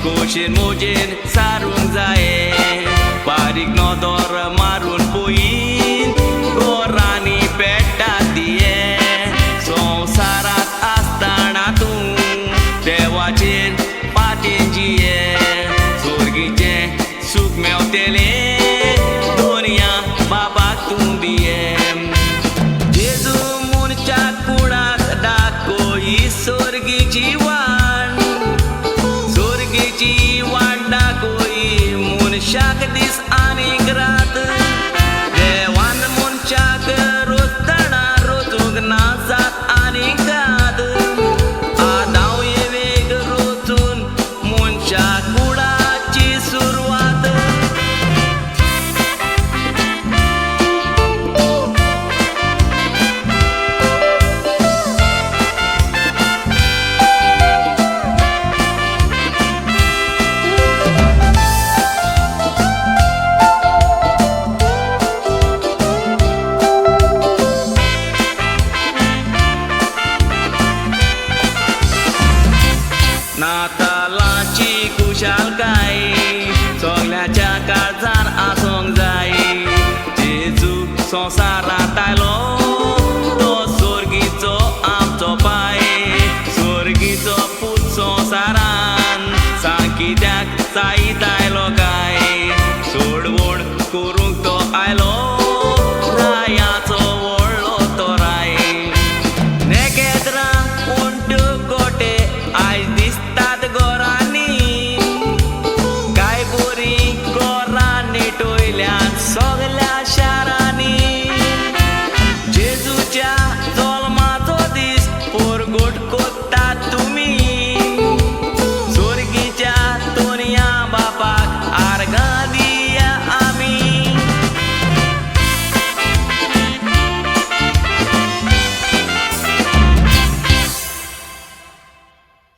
खोशेन मोजेन सारूंक जाये बारीक नदर मारून पयीन गोरांनी पेट्टात दिये संवसारांत आसतना तूं देवाचेर पाटेन जिये सोर्गीचें सूख मेवतलें दोनया बापाक तूं दिये जेजू मनशाक कुळाक दाखोई सोर्गीची वाट सोर्गीची वाट दाखोई मनशाक दीस आनीक रात देवान मनशाक रोजतना रोजूंक ना जात आनीक दाद आदाव येवेक रोचून मनशाक कुळाची सुरवात नातालाची खुशालकाय सगल्याच्या काळजार आसूंक जाय जेजू संवसारांत आयलो तो सोर्गीचो आमचो पाय सोर्गीचो पूत संवसारान सांग कित्याक जायता